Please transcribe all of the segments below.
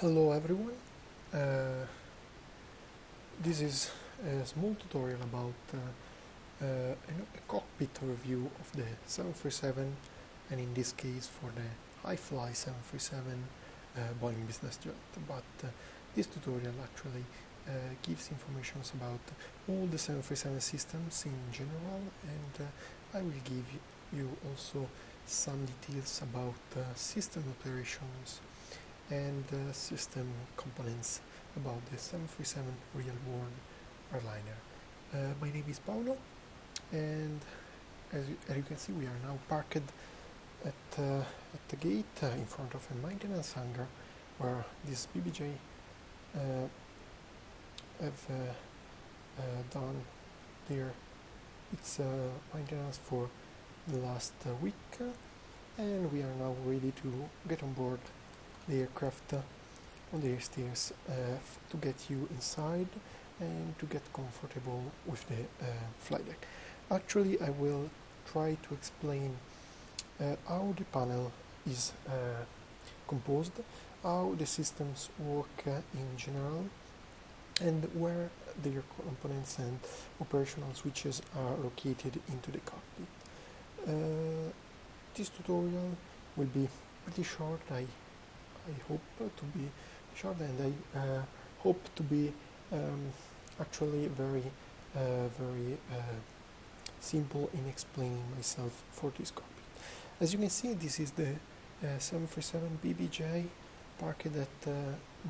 Hello everyone, uh, this is a small tutorial about a cockpit review of the 737, and in this case for the iFly 737 Boeing business jet. But this tutorial actually gives information about all the 737 systems in general, and I will give you also some details about system operations and system components about the 737 real-world airliner. My name is Paolo, and as you can see, we are now parked at the gate in front of a maintenance hangar where this BBJ have done their its maintenance for the last week, and we are now ready to get on board the aircraft on the stairs to get you inside and to get comfortable with the flight deck. Actually, I will try to explain how the panel is composed, how the systems work in general, and where their components and operational switches are located into the cockpit. This tutorial will be pretty short. I hope to be short, and I hope to be actually very simple in explaining myself for this cockpit. As you can see, this is the 737 BBJ parked at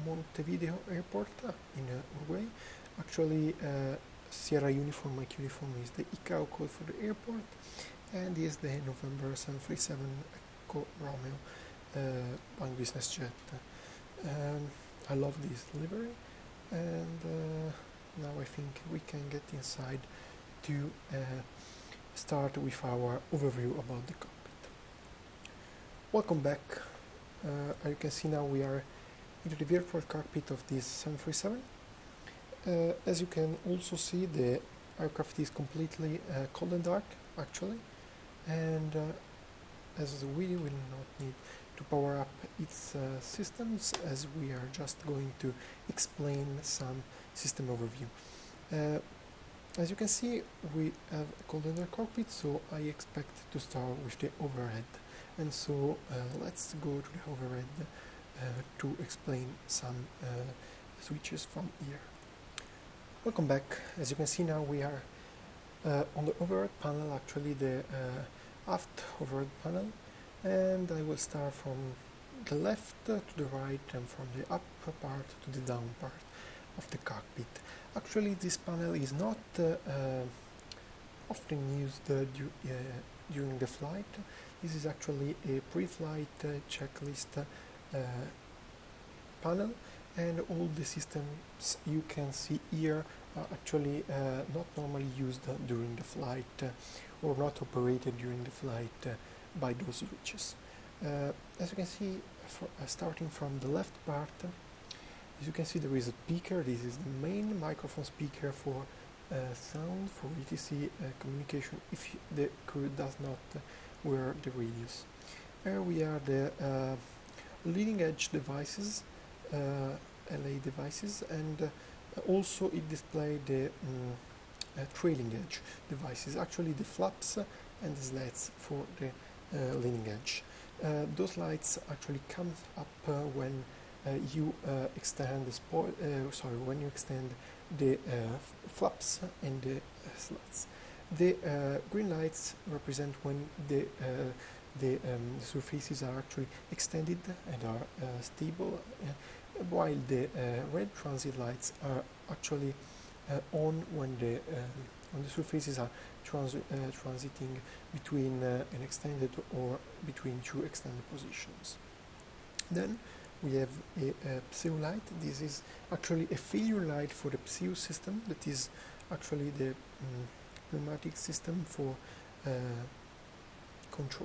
Montevideo Airport in Uruguay. Actually, Sierra uniform, Mike uniform is the ICAO code for the airport, and is the November 737 Echo Romeo Boeing business jet. I love this livery, and now I think we can get inside to start with our overview about the cockpit. Welcome back. As you can see, now we are into the virtual cockpit of this 737. As you can also see, the aircraft is completely cold and dark actually, and as we will not need to power up its systems, as we are just going to explain some system overview. As you can see, we have a cold and dark cockpit, so I expect to start with the overhead, and so let's go to the overhead to explain some switches from here. Welcome back. As you can see, now we are on the overhead panel, actually the aft overhead panel, and I will start from the left to the right and from the up part to the down part of the cockpit. Actually, this panel is not often used during the flight. This is actually a pre-flight checklist panel, and all the systems you can see here are actually not normally used during the flight or not operated during the flight by those switches. As you can see, starting from the left part, as you can see, there is a speaker. This is the main microphone speaker for sound, for ETC communication if the crew does not wear the radios. Here we are the leading edge devices, LA devices, and also it displays the trailing edge devices, actually the flaps and the slats for the leading edge. Those lights actually come up when you extend the when you extend the flaps and the slats. The green lights represent when the surfaces are actually extended and are stable, while the red transit lights are actually on when the surfaces are transiting between an extended or between two extended positions. Then we have a PSEO light. This is actually a failure light for the PSEO system. That is actually the pneumatic system for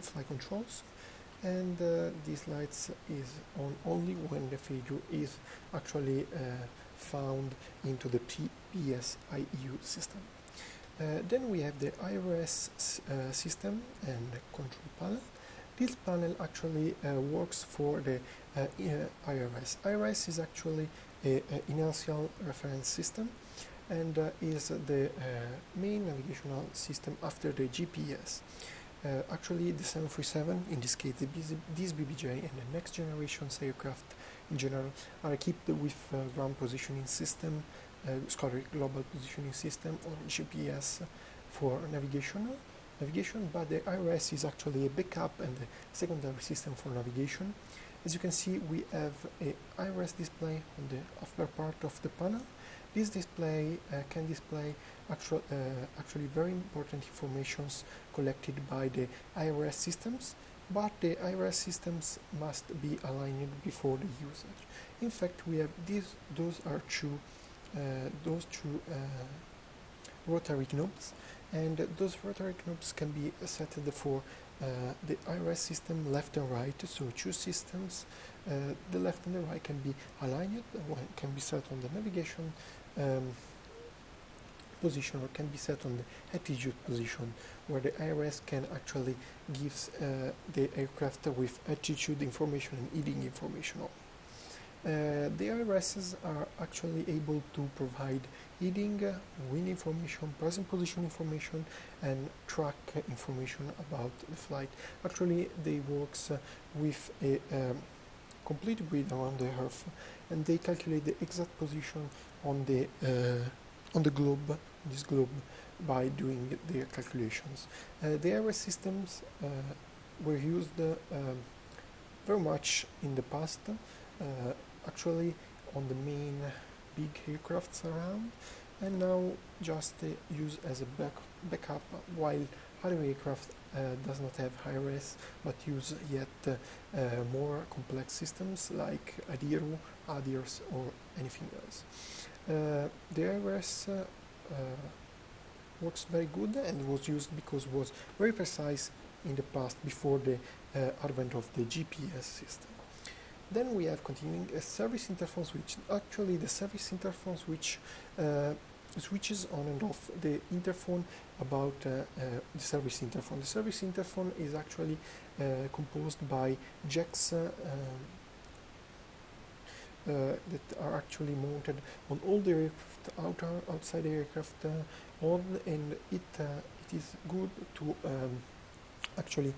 flight controls, and these lights is on only when the failure is actually found into the PSIU system. Then we have the IRS system and the control panel. This panel actually works for the IRS. IRS is actually a inertial reference system and is the main navigational system after the GPS. Actually, the 737, in this case this BBJ and the next generation's aircraft in general, are equipped with ground positioning system, global positioning system, or GPS for navigation, but the IRS is actually a backup and a secondary system for navigation. As you can see, we have a IRS display on the upper part of the panel. This display can display actually very important informations collected by the IRS systems, but the IRS systems must be aligned before the usage. In fact, we have those two rotary knobs, and those rotary knobs can be set for the IRS system left and right. So two systems, the left and the right, can be aligned. One can be set on the navigation position, or can be set on the attitude position, where the IRS can actually gives the aircraft with attitude information and heading information only. The IRSs are actually able to provide heading, wind information, present position information, and track information about the flight. Actually, they works with a complete grid around the Earth, and they calculate the exact position on the globe, this globe, by doing their calculations. The IRS systems were used very much in the past. Actually on the main big aircrafts around, and now just used as a backup, while other aircraft does not have IRS but use yet more complex systems like ADIRS or anything else. The IRS works very good and was used because it was very precise in the past before the advent of the GPS system. Then we have continuing a service interphone switch. Actually, the service interphone switch switches on and off the interphone about the service interphone. The service interphone is actually composed by jacks that are actually mounted on all the aircraft, outside the aircraft, and it is good to actually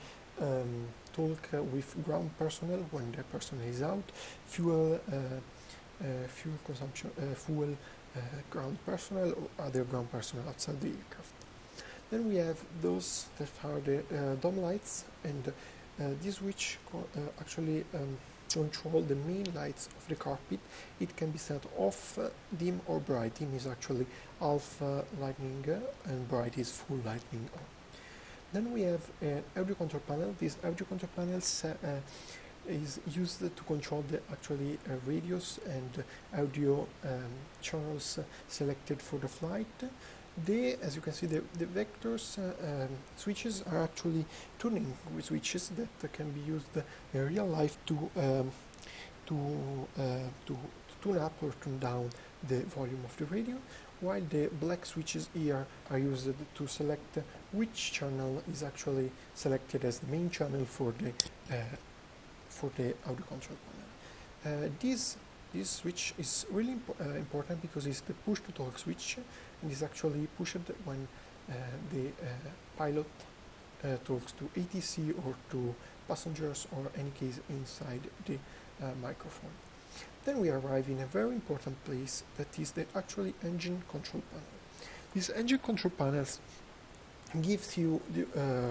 talk with ground personnel when the personnel is out, fuel consumption, ground personnel or other ground personnel outside the aircraft. Then we have those that are the dome lights, and this switch actually control the main lights of the cockpit. It can be set off, dim or bright. Dim is actually half lightning and bright is full lightning on. Then we have an audio control panel. This audio control panel is used to control the radios and audio channels selected for the flight. As you can see, the vectors switches are actually tuning switches that can be used in real life to tune up or tune down the volume of the radio, while the black switches here are used to select which channel is actually selected as the main channel for the audio control panel. This switch is really important because it's the push to talk switch, and is actually pushed when the pilot talks to ATC or to passengers, or any case inside the microphone. Then we arrive in a very important place, that is the engine control panel. This engine control panels gives you the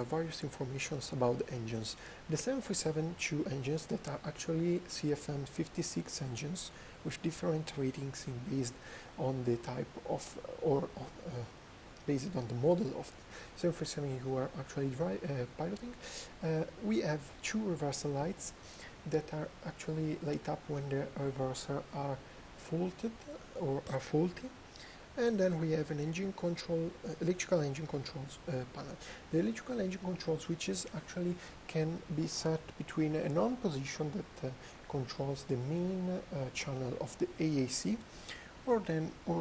various informations about the engines. The 737-2 engines that are actually CFM 56 engines with different ratings based on the type of, based on the model of 737 you are actually piloting. We have two reversal lights that are actually light up when the reversers are faulted or are faulty. And then we have an engine control, electrical engine controls panel. The electrical engine control switches actually can be set between an on position that controls the main channel of the AAC, or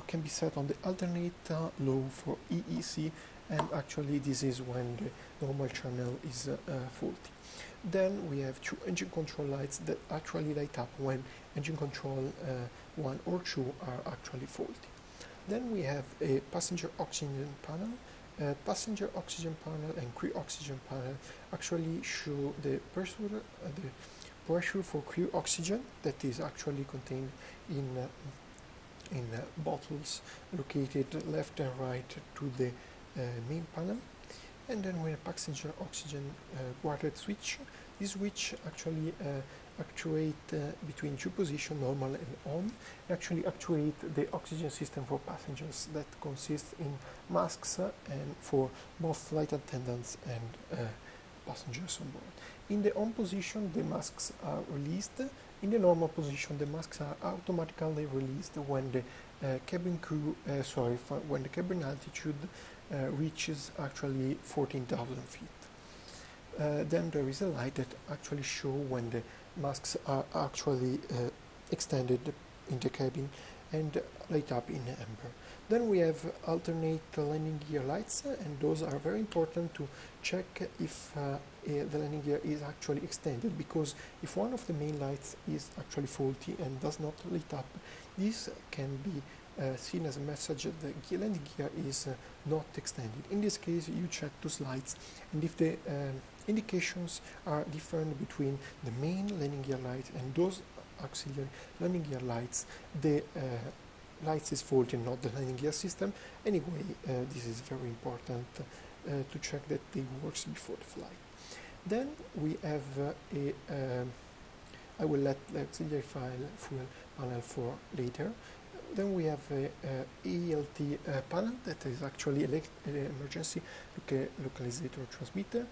can be set on the alternate low for EEC and actually this is when the normal channel is faulty. Then we have two engine control lights that actually light up when engine control 1 or 2 are actually faulty. Then we have a passenger oxygen panel. Passenger oxygen panel and crew oxygen panel actually show the pressure for crew oxygen that is actually contained in bottles located left and right to the main panel. And then we have passenger oxygen guarded switch. This switch actually actuate between two positions, normal and on, actually actuate the oxygen system for passengers that consists in masks and for both flight attendants and passengers on board. In the on position, the masks are released. In the normal position, the masks are automatically released when the when the cabin altitude reaches actually 14,000 feet. Then there is a light that actually show when the masks are actually extended in the cabin and light up in amber. Then we have alternate landing gear lights, and those are very important to check if the landing gear is actually extended, because if one of the main lights is actually faulty and does not light up, this can be seen as a message that the landing gear is not extended. In this case, you check those lights, and if the indications are different between the main landing gear light and those auxiliary landing gear lights, the lights is faulty, not the landing gear system. Anyway, this is very important to check that they works before the flight. Then we have I will let the auxiliary fuel panel for later. Then we have a ELT panel that is actually an emergency localizator transmitter,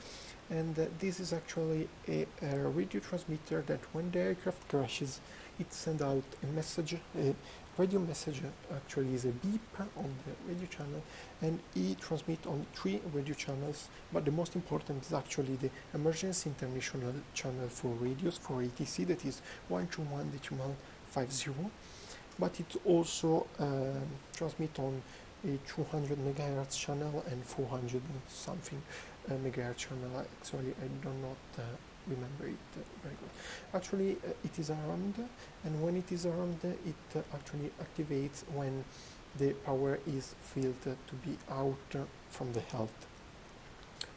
and this is actually a radio transmitter that when the aircraft crashes, it sends out a message, a radio message. Actually is a beep on the radio channel, and it transmits on 3 radio channels, but the most important is actually the emergency international channel for radios for ATC, that is 121.50, but it also transmits on a 200 megahertz channel and 400 something megahertz channel. Actually, I do not remember it very good. Actually, it is armed, and when it is armed, it actually activates when the power is felt to be out from the health,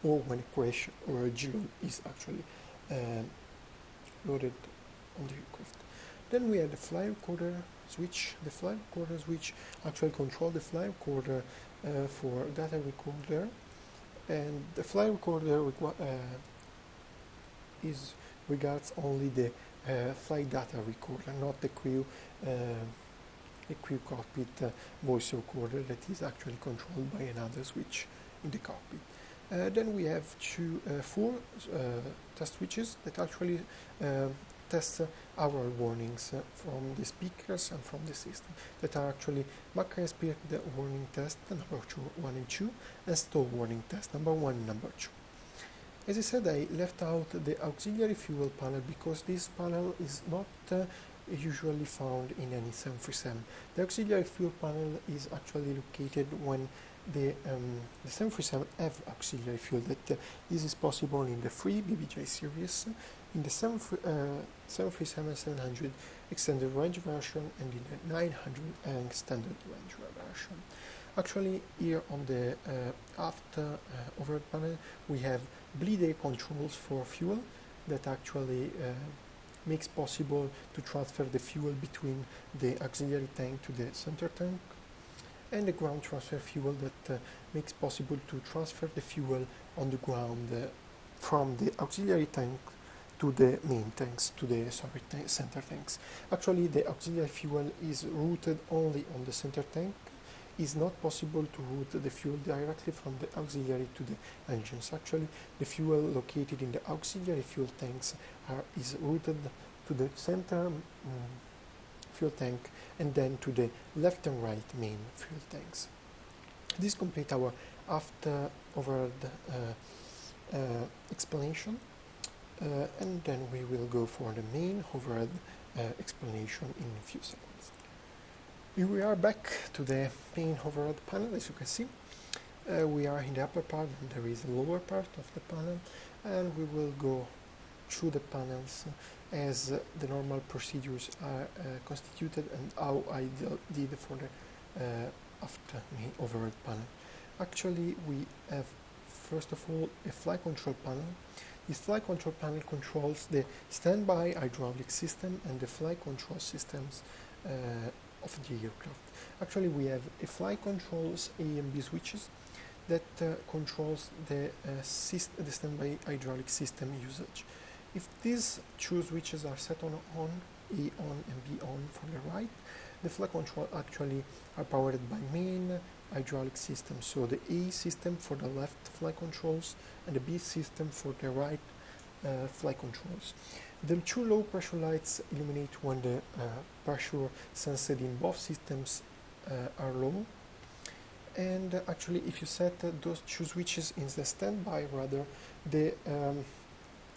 or when a crash or a G-load is actually loaded on the aircraft. Then we have the flight recorder switch. The flight recorder switch actually controls the flight recorder for data recorder, and the flight recorder regards only the flight data recorder, not the crew cockpit voice recorder that is actually controlled by another switch in the cockpit. Then we have four test switches that actually test our warnings from the speakers and from the system, that are actually Mach speed warning test number 1 and 2, and stall warning test number 1 and number 2. As I said, I left out the auxiliary fuel panel because this panel is not usually found in any 737. The auxiliary fuel panel is actually located when the 737 have auxiliary fuel. This is possible in the 3 BBJ series, in the 737-700 extended range version, and in the 900 extended range version. Actually, here on the aft overhead panel, we have bleed air controls for fuel that actually makes possible to transfer the fuel between the auxiliary tank to the center tank, and the ground transfer fuel that makes possible to transfer the fuel on the ground from the auxiliary tank to the main tanks, to the center tanks. Actually, the auxiliary fuel is routed only on the center tank. It's not possible to route the fuel directly from the auxiliary to the engines. Actually, the fuel located in the auxiliary fuel tanks is routed to the center fuel tank, and then to the left and right main fuel tanks. This completes our aft overhead explanation, and then we will go for the main overhead explanation in a few seconds. Here we are back to the main overhead panel. As you can see, We are in the upper part and there is a lower part of the panel, and we will go through the panels as the normal procedures are constituted and how I did for the after me overhead panel. Actually, we have first of all a flight control panel. This flight control panel controls the standby hydraulic system and the flight control systems of the aircraft. Actually, we have a flight controls A and B switches that controls the standby hydraulic system usage. If these two switches are set on, A on and B on for the right, the flight control actually are powered by main hydraulic system. So the A system for the left flight controls and the B system for the right flight controls. The two low pressure lights illuminate when the pressure sensed in both systems are low. And actually, if you set those two switches in the standby, rather, the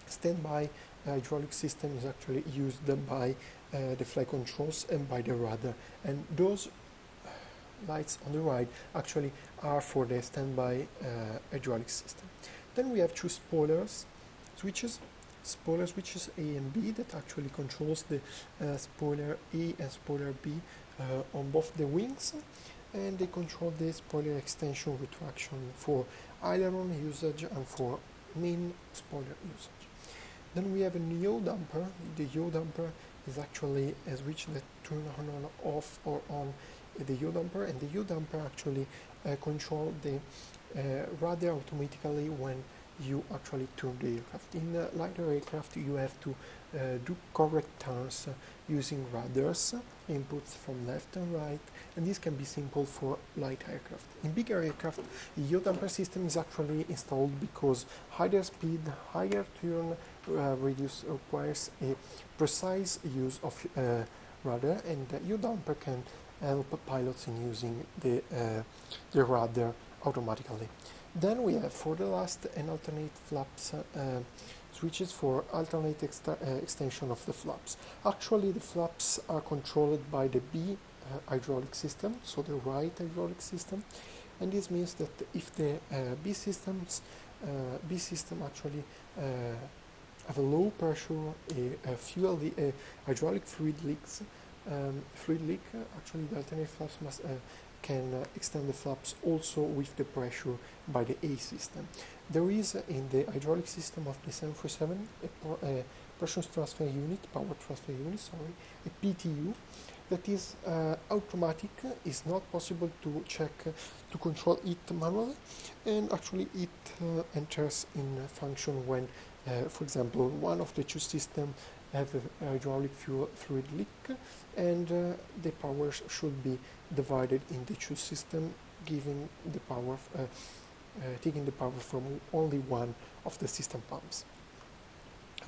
standby hydraulic system is actually used by the flight controls and by the radar. And those lights on the right actually are for the standby hydraulic system. Then we have two spoiler switches A and B that actually controls the spoiler A and spoiler B on both the wings, and they control the spoiler extension retraction for aileron usage and for main spoiler usage. Then we have a yaw damper. The yaw damper is actually a switch that turns on, off, or on the yaw damper, and the yaw damper actually control the radar automatically when you actually turn the aircraft. In lighter aircraft, you have to do correct turns using radars, inputs from left and right, and this can be simple for light aircraft. In bigger aircraft, the yaw damper system is actually installed because higher speed, higher turn radius requires a precise use of radar, and the yaw damper can help pilots in using the radar automatically. Then we have for the last an alternate flaps switches for alternate extension of the flaps. Actually, the flaps are controlled by the B hydraulic system, so the right hydraulic system, and this means that if the B system actually have a low pressure, a hydraulic fluid leak, actually the alternate flaps can extend the flaps also with the pressure by the A system. There is in the hydraulic system of the 747 a pressure transfer unit, power transfer unit, sorry, a PTU that is automatic. Is not possible to check to control it manually, and actually it enters in function when, for example, one of the two systems have a hydraulic fluid leak, and the power should be divided in the two systems, giving the power, taking the power from only one of the system pumps.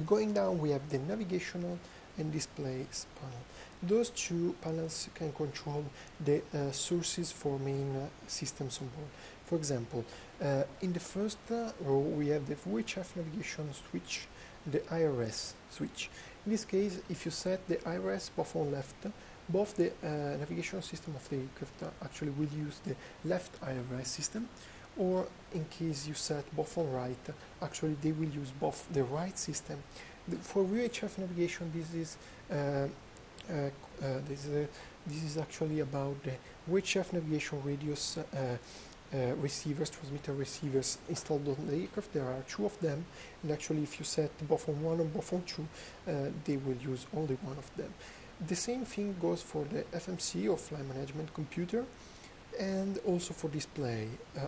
Going down, we have the navigational and displays panel. Those two panels can control the sources for main systems on board. For example, in the first row, we have the VHF navigation switch, the IRS switch. In this case, if you set the IRS both on left, both the navigation system of the aircraft actually will use the left IRS system, or in case you set both on right, actually they will use both the right system. For VHF navigation, this is actually about the VHF navigation radius receivers, transmitter receivers installed on the aircraft. There are two of them, and actually if you set both on one and both on two, they will use only one of them. The same thing goes for the FMC or flight management computer, and also for display.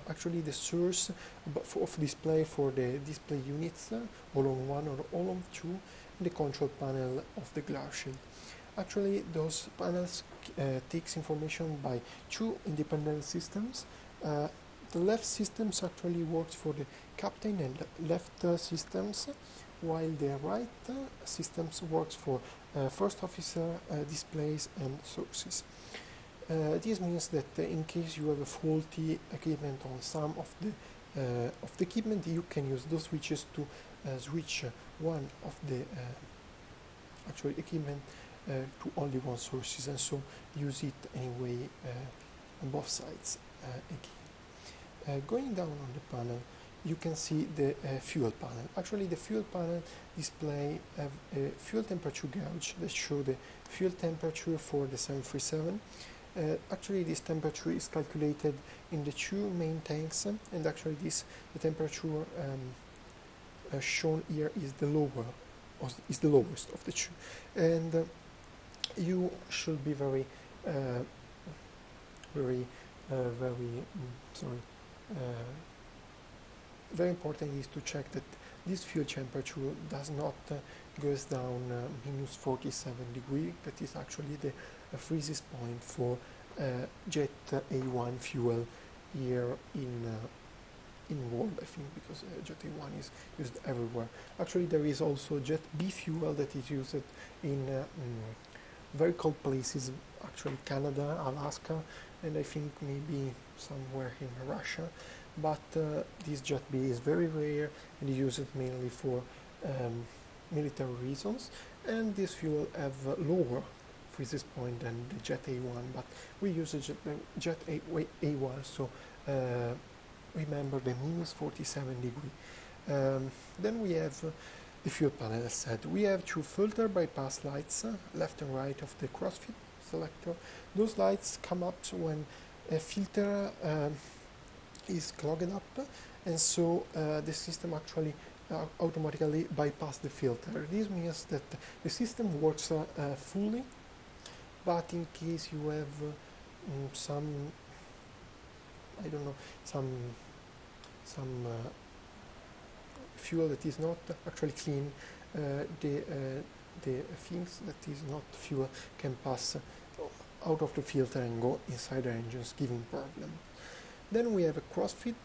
Actually the source of display for the display units, all on one or all on two, and the control panel of the glare shield. Actually those panels takes information by two independent systems. The left systems actually works for the captain and left systems, while the right systems works for first officer displays and sources. This means that in case you have a faulty equipment on some of the equipment, you can use those switches to switch one of the actual equipment to only one sources, and so use it anyway on both sides again. Going down on the panel, you can see the fuel panel. Actually, the fuel panel display have a fuel temperature gauge that show the fuel temperature for the 737. Actually, this temperature is calculated in the two main tanks, and actually the temperature shown here is the lowest of the two. And you should be very very important is to check that this fuel temperature does not goes down minus 47 degree. That is actually the freezes point for jet A1 fuel here in world, I think, because jet A1 is used everywhere. Actually, there is also jet B fuel that is used in very cold places, actually Canada, Alaska, and I think maybe somewhere in Russia. But this jet B is very rare and used mainly for military reasons, and this fuel have lower freezes point than the jet A1, but we use jet A1, so remember the minus 47 degree. Then we have the fuel panel. As said, we have two filter bypass lights, left and right of the crossfit selector. Those lights come up when a filter is clogged up, and so the system actually automatically bypass the filter. This means that the system works fully, but in case you have some, I don't know, some fuel that is not actually clean, the things that is not fuel can pass out of the filter and go inside the engines, giving problem. Then we have a crossfit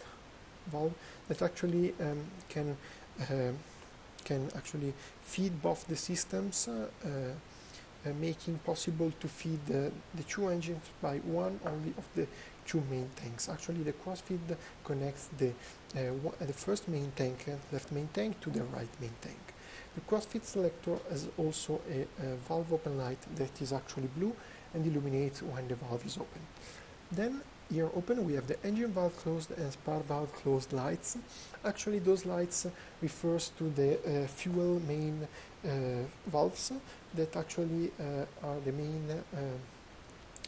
valve that actually can actually feed both the systems, making possible to feed the two engines by one only of the two main tanks. Actually, the crossfeed connects the first main tank, left main tank, to the right main tank. The crossfeed selector has also a valve open light that is actually blue and illuminates when the valve is open. Then here open we have the engine valve closed and spark valve closed lights. Actually, those lights refers to the fuel main valves that actually are the main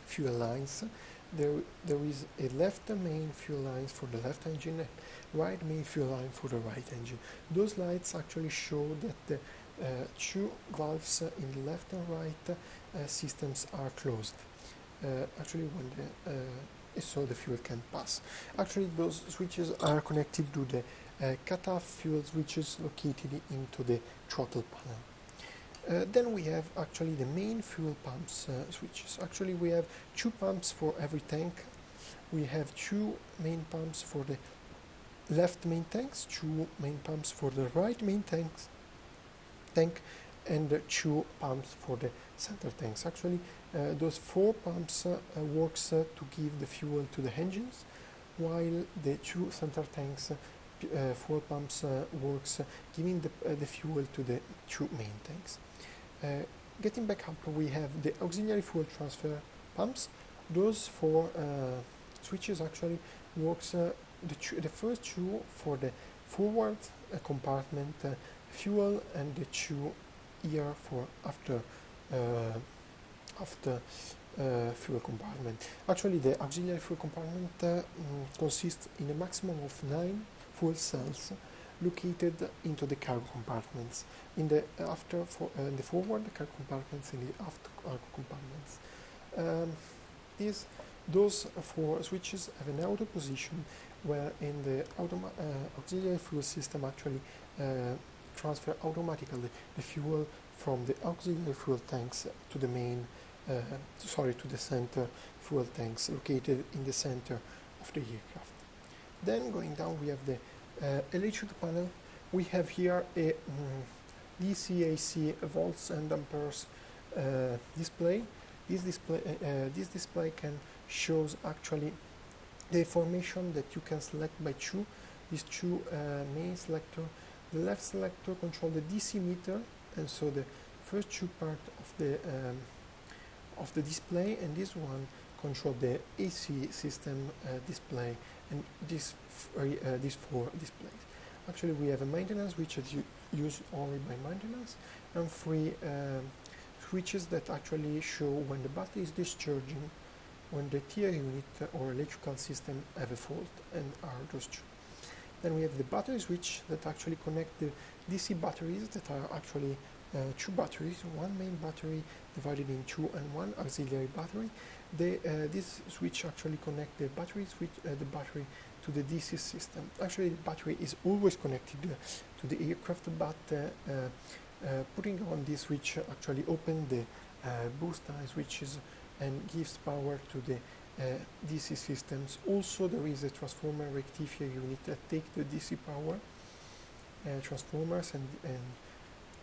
fuel lines. There is a left main fuel lines for the left engine and right main fuel line for the right engine. Those lights actually show that the two valves in the left and right systems are closed. Actually, when so the fuel can pass. Actually, those switches are connected to the cut-off fuel switches located into the throttle panel. Then we have actually the main fuel pumps switches. Actually, we have two pumps for every tank. We have two main pumps for the left main tanks, two main pumps for the right main tank, and two pumps for the center tanks. Actually, those four pumps works to give the fuel to the engines, while the two center tanks, four pumps works giving the fuel to the two main tanks. Getting back up, we have the auxiliary fuel transfer pumps. Those four switches actually works the first two for the forward compartment fuel, and the two here for after fuel compartment. Actually, the auxiliary fuel compartment consists in a maximum of 9 fuel cells located into the cargo compartments, in the the forward cargo compartments and the after cargo compartments. Those four switches have an auto position where in the auxiliary fuel system actually transfer automatically the fuel from the auxiliary fuel tanks to the main, to the center fuel tanks located in the center of the aircraft. Then going down, we have the electric panel. We have here a DC/AC volts and amperes display. This display can shows actually the information that you can select by these two main selector. The left selector controls the DC meter, and so the first two part of the display, and this one control the AC system display and these four displays. Actually, we have a maintenance which is used only by maintenance, and three switches that actually show when the battery is discharging, when the tier unit or electrical system have a fault, and are those two. Then we have the battery switch that actually connect the DC batteries that are actually two batteries, one main battery divided in two and one auxiliary battery. This switch actually connect the battery to the DC system. Actually, the battery is always connected to the aircraft, but putting on this switch actually open the boost tie switches and gives power to the DC systems. Also, there is a transformer rectifier unit that take the DC power transformers and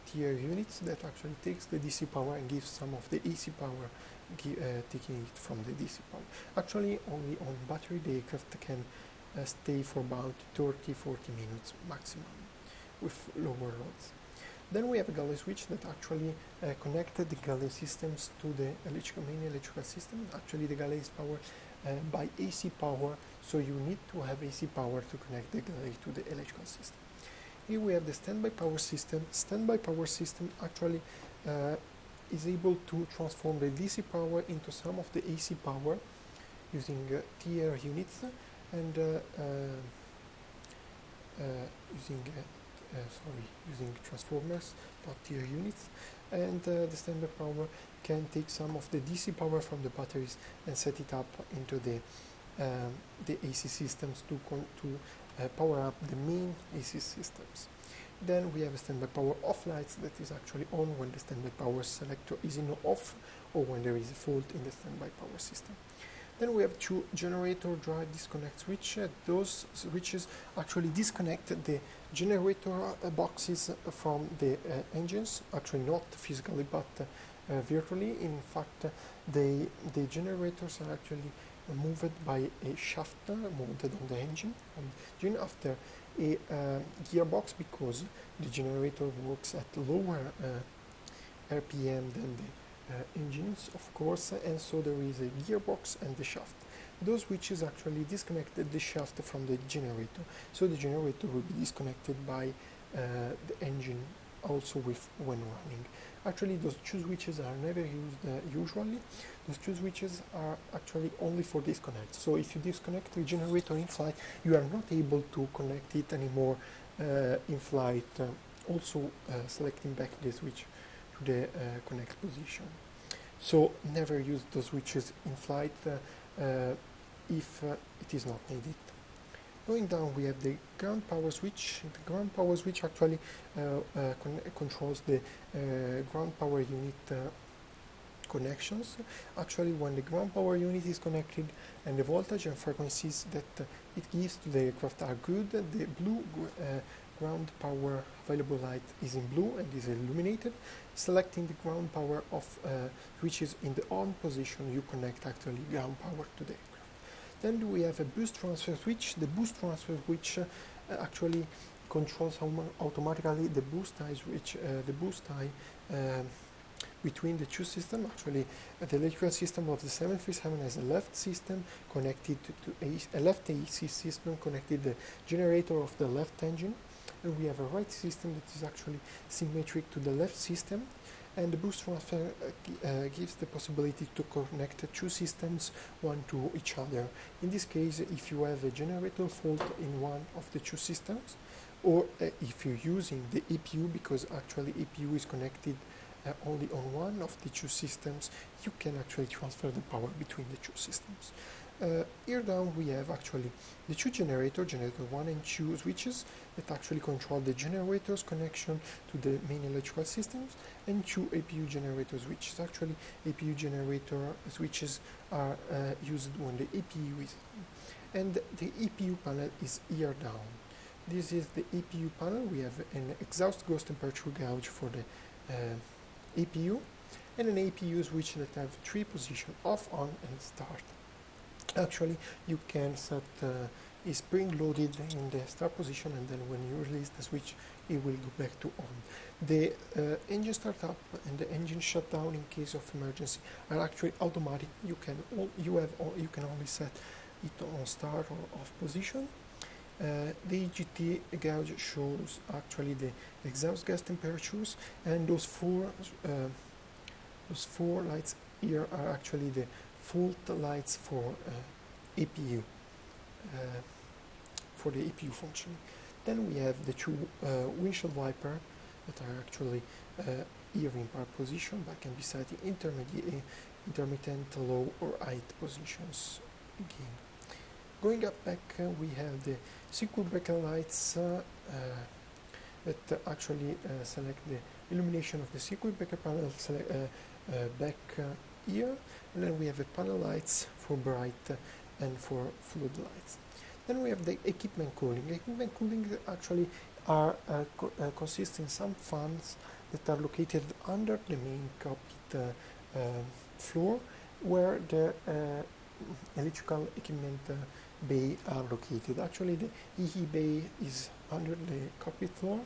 tier units that actually takes the DC power and gives some of the AC power, taking it from the DC power. Actually, only on battery the aircraft can stay for about 30-40 minutes maximum with lower loads. Then we have a galley switch that actually connected the galley systems to the main electrical system. Actually, the galley is powered by AC power, so you need to have AC power to connect the galley to the electrical system. Here we have the standby power system. Standby power system actually is able to transform the DC power into some of the AC power using tier units and using transformers, not tier units. And the standby power can take some of the DC power from the batteries and set it up into the AC systems to power up the main AC systems. Then we have a standby power off lights that is actually on when the standby power selector is in off or when there is a fault in the standby power system. Then we have two generator drive disconnect switches. Those switches actually disconnect the generator boxes from the engines, actually not physically but virtually. In fact, the generators are actually moved by a shaft mounted on the engine after a gearbox, because the generator works at lower RPM than the engines, of course, and so there is a gearbox and the shaft. Those switches actually disconnected the shaft from the generator, so the generator will be disconnected by the engine also when running. Actually, those two switches are never used usually. Those two switches are actually only for disconnect. So if you disconnect the generator in flight, you are not able to connect it anymore in flight. Also selecting back the switch to the connect position. So never use those switches in flight if it is not needed. Going down, we have the ground power switch. The ground power switch actually controls the ground power unit connections. Actually, when the ground power unit is connected and the voltage and frequencies that it gives to the aircraft are good, the blue ground power available light is in blue and is illuminated. Selecting the ground power of switches in the on position, you connect actually ground power to the aircraft. Then we have a boost transfer switch. The boost transfer switch actually controls automatically the boost tie switch, between the two systems. Actually, the electrical system of the 737 has a left system connected to a left AC system connected to the generator of the left engine, and we have a right system that is actually symmetric to the left system. And the boost transfer gives the possibility to connect the two systems one to each other. In this case, if you have a generator fault in one of the two systems, or if you're using the APU, because actually APU is connected only on one of the two systems, you can actually transfer the power between the two systems. Here down we have actually the two generator 1 and 2 switches that actually control the generators connection to the main electrical systems, and two APU generator switches. Actually, APU generator switches are used when the APU is on. And the APU panel is here down. This is the APU panel. We have an exhaust gas temperature gauge for the APU, and an APU switch that have three positions: off, on, and start. Actually, you can set is spring-loaded in the start position, and then when you release the switch, it will go back to on. The engine startup and the engine shutdown in case of emergency are actually automatic. You can only set it on start or off position. The EGT gauge shows actually the exhaust gas temperatures, and those four lights here are actually the fault lights for APU, for the APU function. Then we have the two windshield wiper that are actually here in power position, but can be set in intermittent, low or high positions again. Going up back, we have the circuit breaker lights that actually select the illumination of the circuit breaker panel back here, and then we have the panel lights for bright and for floodlights. Then we have the equipment cooling. Equipment cooling actually consists in some fans that are located under the main cockpit floor, where the electrical equipment bay are located. Actually, the EE bay is under the cockpit floor,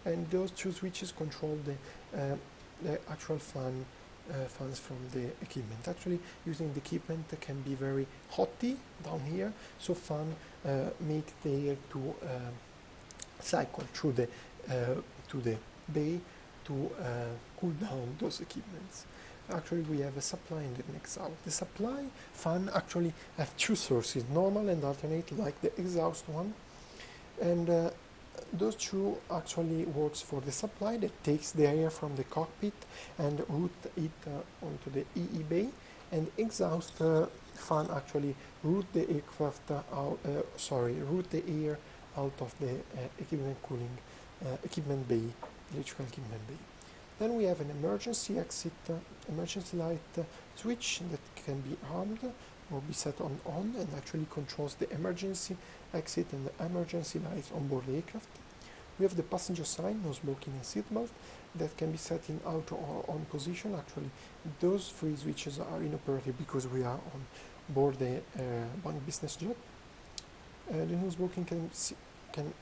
and those two switches control the actual fans from the equipment. Actually, using the equipment can be very hotty down here, so fan make the air to cycle through the to the bay to cool down those equipments. Actually, we have a supply and an exhaust. The supply fan actually have two sources, normal and alternate, like the exhaust one, and those two actually works for the supply that takes the air from the cockpit and route it onto the EE bay, and exhaust fan actually route the aircraft route the air out of the equipment cooling equipment bay, electrical equipment bay. Then we have an emergency exit, emergency light switch that can be armed or be set on and actually controls the emergency exit and the emergency lights on board the aircraft. We have the passenger sign, no smoking and seatbelt, that can be set in auto or on position. Actually, those three switches are inoperative because we are on board the Boeing business jet. The no smoking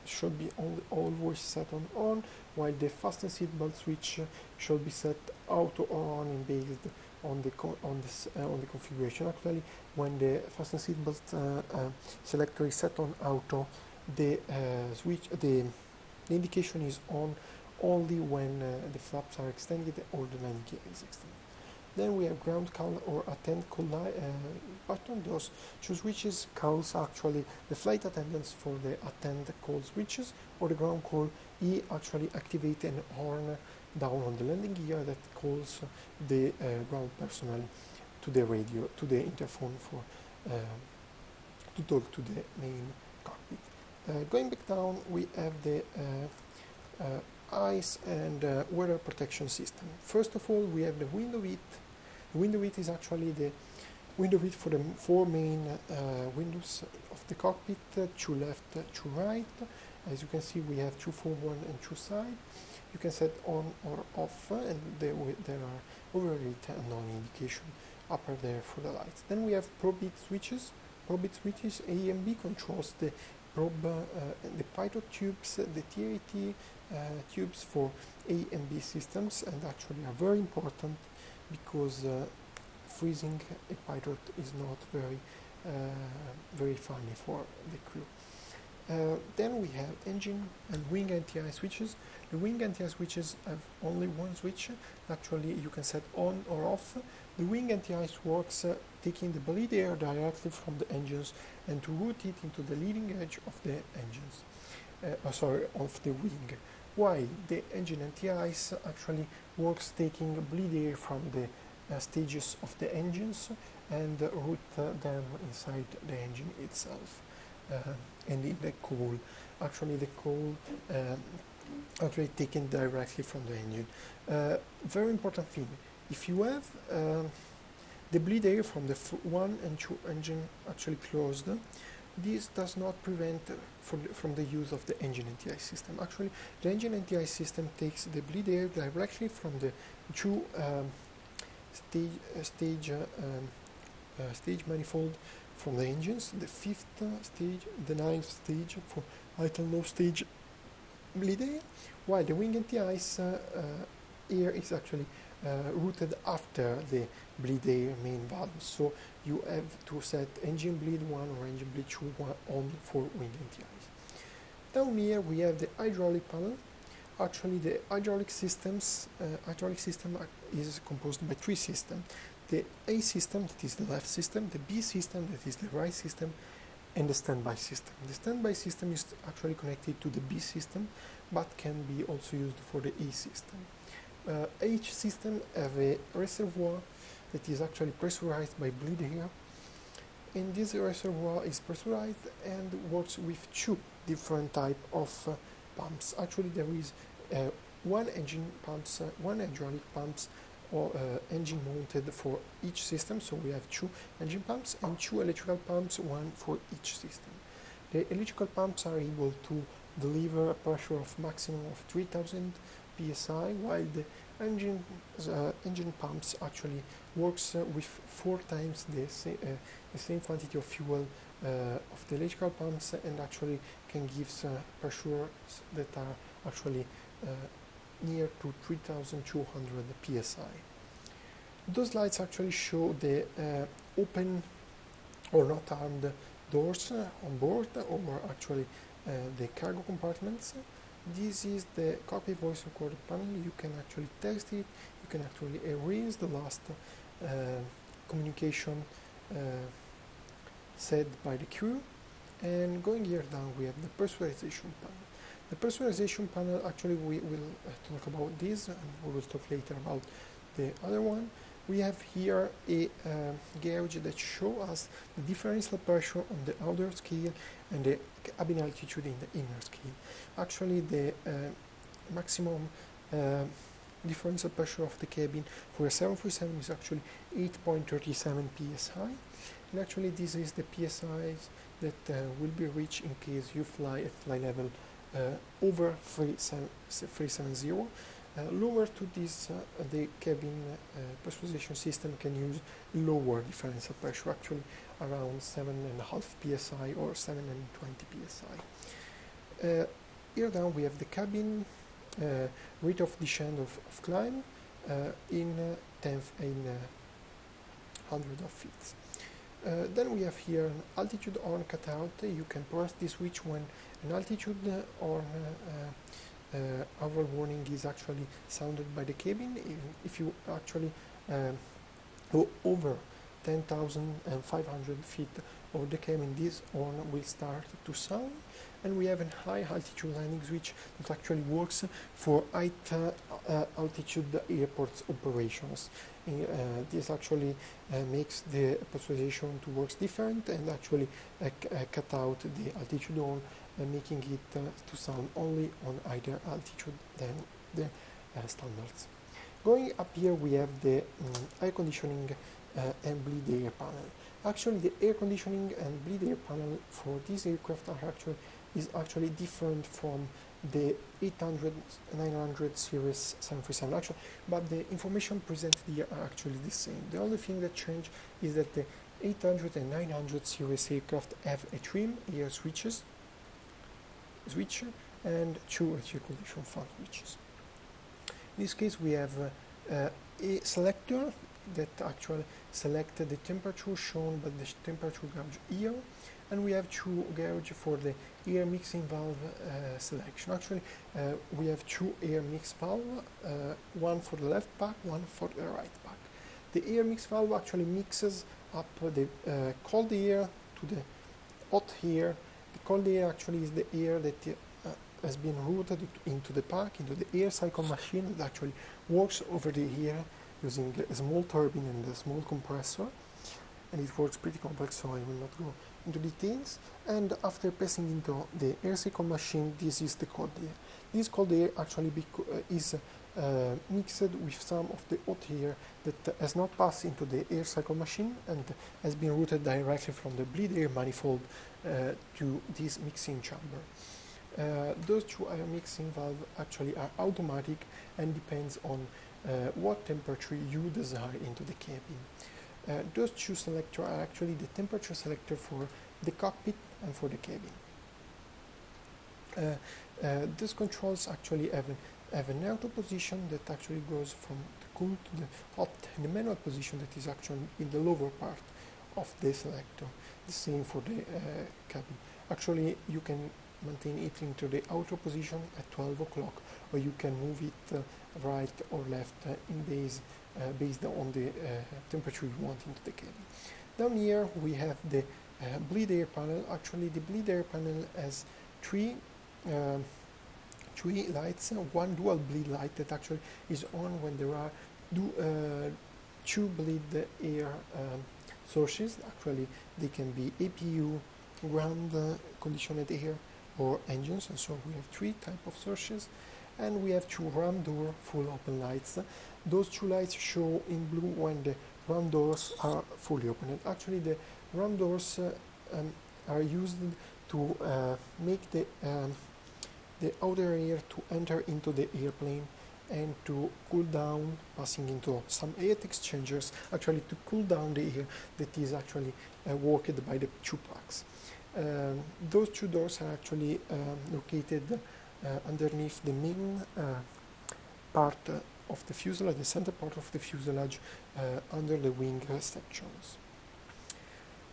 should be always set on, while the fasten seatbelt switch should be set auto or on and based on the configuration. Actually, when the fasten seatbelt selector is set on auto, the indication is on only when the flaps are extended or the landing gear is extended. Then we have ground call or attend call button. Those two switches calls actually the flight attendants for the attend call switches, or the ground call. He actually activate an horn down on the landing gear that calls the ground personnel to the radio, to the interphone for to talk to the main cockpit. Going back down, we have the ice and weather protection system. First of all, we have the window width. The window width is actually the window width for the four main windows of the cockpit, two left, two right. As you can see, we have two forward and two side. You can set on or off, and there are overhead and on indication upper there for the lights. Then we have probe switches. Probe switches A and B controls the probe, the pilot tubes, the TAT tubes for A and B systems, and actually are very important because freezing a pilot is not very funny for the crew. Then we have engine and wing anti-ice switches. The wing anti-ice switches have only one switch. Actually, you can set on or off. The wing anti-ice works taking the bleed air directly from the engines and to route it into the leading edge of the engines, of the wing. While the engine anti-ice actually works taking bleed air from the stages of the engines and route them inside the engine itself. And in the coal, actually the coal actually taken directly from the engine. Very important thing, if you have the bleed air from the 1 and 2 engine actually closed, this does not prevent from the use of the engine anti-ice system. Actually, the engine anti-ice system takes the bleed air directly from the two stage manifold from the engines, the 5th stage, the 9th stage for idle no stage bleed air, while the wing anti-ice air is actually routed after the bleed air main valve. So you have to set engine bleed 1 or engine bleed 2 on for wing anti-ice. Down here we have the hydraulic panel. Actually, the hydraulic system is composed by 3 systems. The A system, that is the left system, the B system, that is the right system, and the standby system. The standby system is actually connected to the B system, but can be also used for the A system. Each system has a reservoir that is actually pressurized by bleed air, and this reservoir is pressurized and works with 2 different types of pumps. Actually, there is one hydraulic pumps or engine mounted for each system, so we have 2 engine pumps and 2 electrical pumps, one for each system. The electrical pumps are able to deliver a pressure of maximum of 3000 psi, while the engine pumps actually works with 4 times the same quantity of fuel of the electrical pumps, and actually can give pressures that are actually near to 3200 psi. Those slides actually show the open or not armed doors on board, or actually the cargo compartments. This is the cockpit voice recorder panel. You can actually test it, you can actually erase the last communication said by the crew. And going here down we have the pressurization panel. The pressurization panel, actually we will talk about this, and we will talk later about the other one. We have here a gauge that shows us the differential pressure on the outer scale and the cabin altitude in the inner scale. Actually, the maximum differential pressure of the cabin for a 747 is actually 8.37 psi, and actually this is the psi's that will be reached in case you fly at flight level over 370. Lower to this, the cabin pressurization system can use lower differential pressure, actually around 7.5 psi or 720 psi. Here down we have the cabin rate of descent of climb in tenth in hundred of feet. Then we have here an altitude horn cutout. You can press this switch when an altitude horn hour warning is actually sounded by the cabin. If you actually go over 10,500 feet over the cabin, this horn will start to sound. And we have a high altitude landing switch that actually works for high altitude airports operations. This actually makes the pressurization to work different, and actually cut out the altitude horn, making it to sound only on higher altitude than the standards. Going up here we have the air conditioning and bleed air panel. Actually the air conditioning and bleed air panel for this aircraft is actually different from the 800, 900 series 737 actually, but the information presented here are actually the same. The only thing that changed is that the 800 and 900 series aircraft have a trim air switcher and 2 air condition fan switches. In this case we have a selector that actually select the temperature shown by the temperature gauge here, and we have 2 gauge for the air mixing valve selection. Actually we have 2 air mix valve, one for the left pack, one for the right pack. The air mix valve actually mixes up the cold air to the hot air. The cold air actually is the air that has been routed into the pack, into the air cycle machine that actually works over the air using a small turbine and a small compressor, and it works pretty complex, so I will not go into details. And after passing into the air cycle machine, this is the cold air. This cold air actually is mixed with some of the hot air that has not passed into the air cycle machine and has been routed directly from the bleed air manifold to this mixing chamber. Those 2 air mixing valves actually are automatic and depends on what temperature you desire into the cabin. Those two selectors are actually the temperature selector for the cockpit and for the cabin. These controls actually have an auto position that actually goes from the cool to the hot, and the manual position that is actually in the lower part of the selector. The same for the cabin. Actually, you can maintain it into the auto position at 12 o'clock, or you can move it right or left based on the temperature you want into the cabin. Down here we have the bleed air panel. Actually, the bleed air panel has three lights, one dual bleed light that actually is on when there are two bleed air sources. Actually, they can be APU, ground conditioned air, or engines, and so we have three types of sources, and we have two ram door full open lights. Those two lights show in blue when the ram doors are fully opened. Actually, the ram doors are used to make the outer air to enter into the airplane and to cool down, passing into some heat exchangers, actually to cool down the air that is actually worked by the two plugs. Those two doors are actually located underneath the main part of the fuselage, the center part of the fuselage, under the wing sections.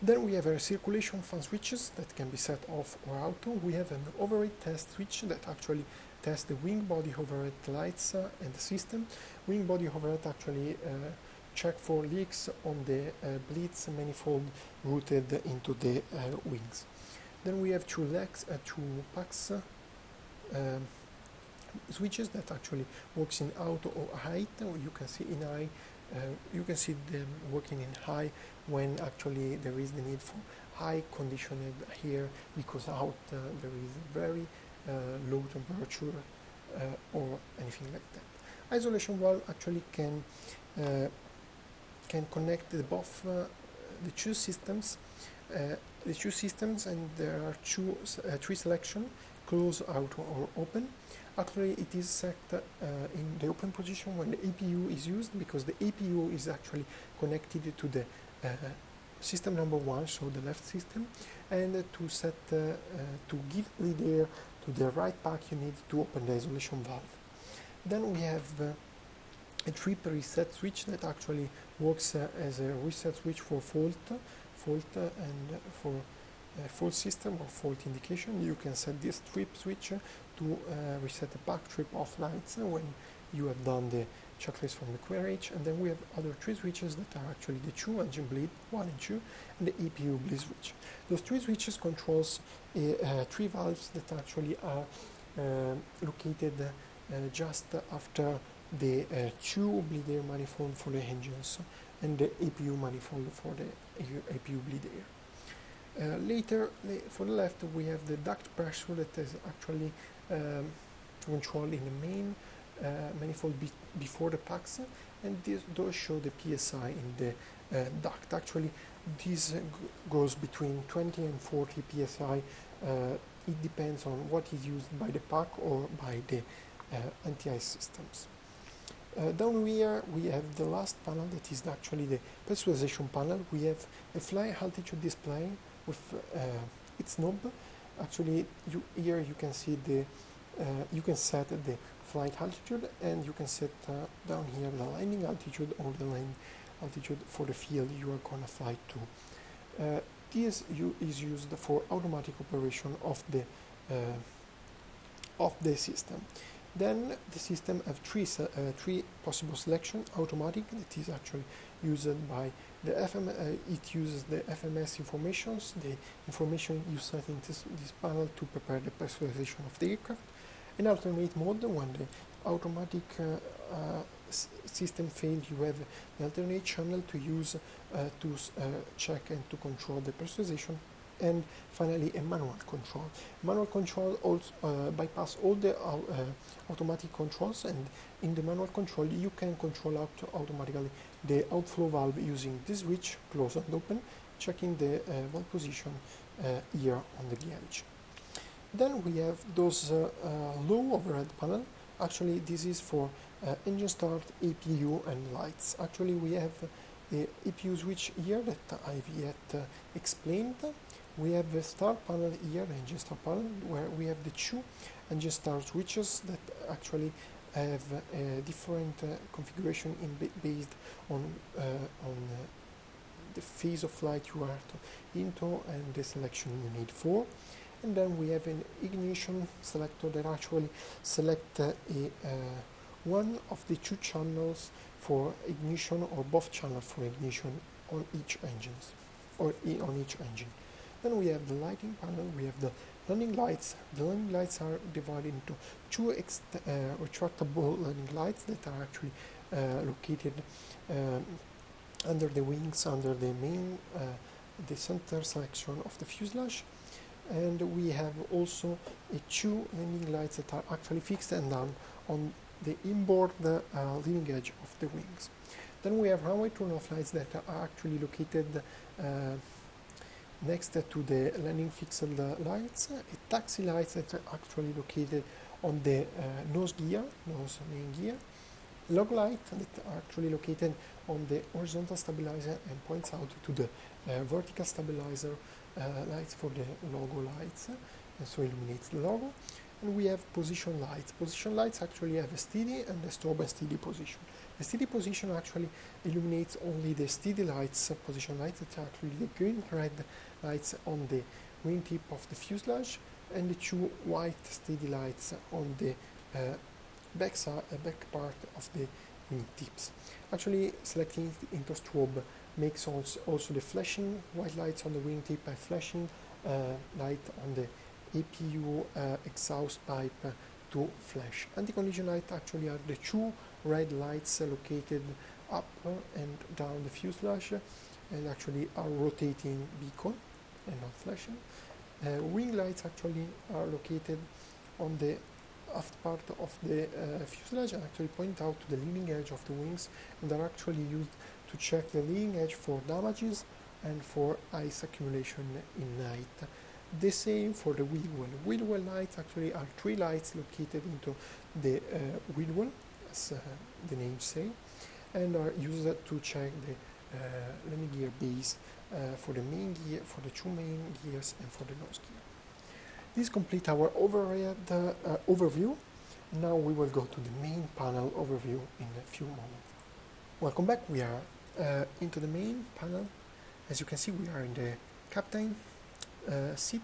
Then we have our circulation fan switches that can be set off or auto. We have an overhead test switch that actually tests the wing body overhead lights and the system. Wing body overhead actually check for leaks on the bleeds manifold routed into the wings. Then we have two PAX switches that actually works in auto or height. You can see in high, you can see them working in high when actually there is the need for high conditioned air, because out there is very low temperature or anything like that. Isolation valve actually can connect both the two systems. And there are three selection: close, auto, or open. Actually, it is set in the open position when the APU is used, because the APU is actually connected to the system number one, so the left system, and to set to give lead air to the right pack, you need to open the isolation valve. Then we have a three preset switch that actually works as a reset switch for fault and for fault system or fault indication. You can set this trip switch to reset the back trip off lights when you have done the checklist from the QRH. And then we have other three switches that are actually the two engine bleed, 1 and 2, and the APU bleed switch. Those three switches controls three valves that actually are located just after the two bleed air manifold for the engines and the APU manifold for the APU bleed air. Later, for the left, we have the duct pressure that is actually controlled in the main manifold before the packs, and those show the PSI in the duct. Actually, this goes between 20 and 40 PSI. It depends on what is used by the pack or by the anti-ice systems. Down here we have the last panel that is actually the pressurization panel. We have a flight altitude display with its knob. Actually, here you can see you can set the flight altitude, and you can set down here the landing altitude or the landing altitude for the field you are gonna fly to. This is used for automatic operation of the system. Then the system have three possible selection. Automatic, that is actually used by the it uses the FMS informations, the information you set in this panel to prepare the pressurization of the aircraft. In alternate mode, when the automatic system failed, you have an alternate channel to use to check and to control the pressurization. And finally, a manual control. Manual control also bypass all the automatic controls, and in the manual control you can control automatically the outflow valve using this switch, close and open, checking the valve position here on the gauge. Then we have those low overhead panel. Actually, this is for engine start, APU, and lights. Actually, we have the EPU switch here that I've yet explained. We have the start panel here, the engine start panel, where we have the two engine start switches that actually have a different configuration based on the phase of flight you are into and the selection you need for. And then we have an ignition selector that actually select one of the two channels for ignition, or both channels for ignition on each engine, on each engine. Then we have the lighting panel, we have the landing lights. The landing lights are divided into two retractable landing lights that are actually located under the wings, under the main, the center section of the fuselage. And we have also two landing lights that are actually fixed and down on the inboard leading edge of the wings. Then we have runway turn-off lights that are actually located next to the landing fixed lights, taxi lights that are actually located on the nose main gear, log light that are actually located on the horizontal stabilizer and points out to the vertical stabilizer lights for the logo lights, and so illuminates the logo. And we have position lights. Position lights actually have a steady and a stop and steady position. The steady position actually illuminates only the steady lights, position lights, that are actually the green red lights on the wingtip of the fuselage, and the two white steady lights on the back part of the wingtips. Actually, selecting into strobe makes also the flashing white lights on the wingtip and flashing light on the APU exhaust pipe to flash. Anti-collision light actually are the two red lights located up and down the fuselage and actually are rotating beacon and not flashing. Wing lights actually are located on the aft part of the fuselage and actually point out to the leading edge of the wings, and are actually used to check the leading edge for damages and for ice accumulation in night. The same for the wheel well. Wheel well lights actually are three lights located into the wheel well, as the name say, and are used to check the landing gear base for the main gear, for the two main gears, and for the nose gear. This completes our overview. Now we will go to the main panel overview in a few moments. Welcome back. We are into the main panel. As you can see, we are in the captain seat,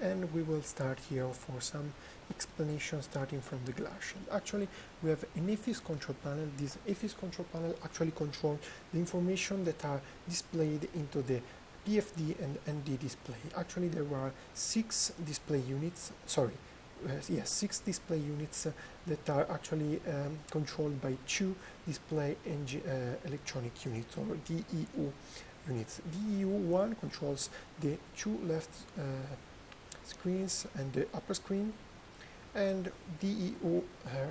and we will start here for some explanation starting from the glass. Actually, we have an EFIS control panel. This EFIS control panel actually controls the information that are displayed into the PFD and ND display. Actually, there are six display units, six display units that are actually controlled by two display electronic units, or DEU units. DEU1 controls the two left screens and the upper screen, and DEU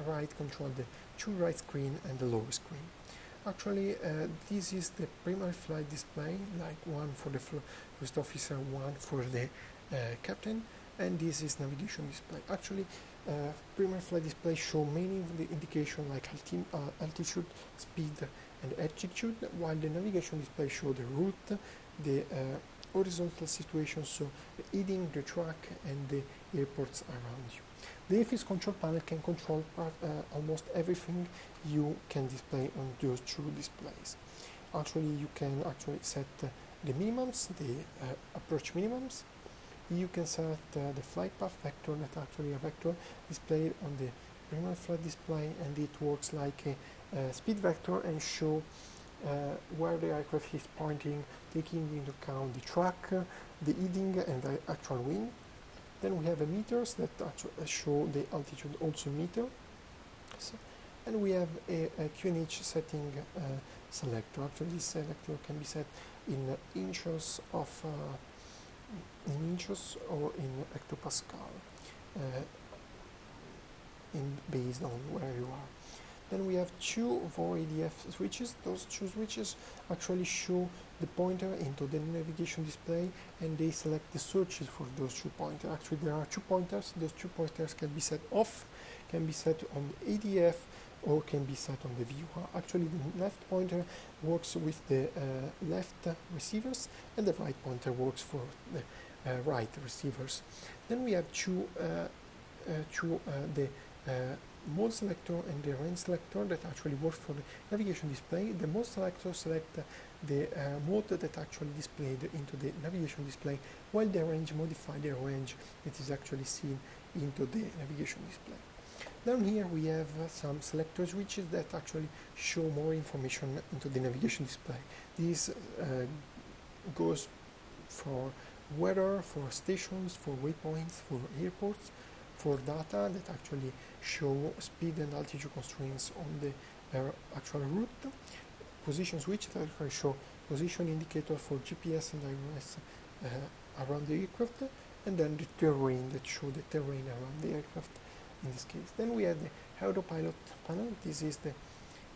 right controls the two right screen and the lower screen. Actually, this is the primary flight display, like one for the first officer, one for the captain, and this is navigation display. Actually, primary flight display show many of the indication like altitude, speed, and altitude, while the navigation display show the route, the horizontal situation, so the heading, the track, and the airports around you. The EFIS control panel can control almost everything you can display on those two displays. Actually, you can actually set the minimums, the approach minimums. You can set the flight path vector, that actually a vector displayed on the primary flight display, and it works like a speed vector and show where the aircraft is pointing, taking into account the track, the heading, and the actual wind. Then we have a meters that actually show the altitude, also meter. So, and we have a QNH setting selector. Actually, this selector can be set in inches or in hectopascal, based on where you are. Then we have two VOR-ADF switches. Those two switches actually show the pointer into the navigation display, and they select the searches for those two pointers. Actually, there are two pointers. Those two pointers can be set off, can be set on ADF or can be set on the view. Actually, the left pointer works with the left receivers, and the right pointer works for the right receivers. Then we have the mode selector and the range selector that actually works for the navigation display. The mode selector selects the mode that actually displayed into the navigation display, while the range modifies the range that is actually seen into the navigation display. Down here we have some selector switches that actually show more information into the navigation display. This goes for weather, for stations, for waypoints, for airports, for data that actually show speed and altitude constraints on the actual route, position switch that actually show position indicator for GPS and IRS around the aircraft, and then the terrain that show the terrain around the aircraft in this case. Then we have the autopilot panel. This is the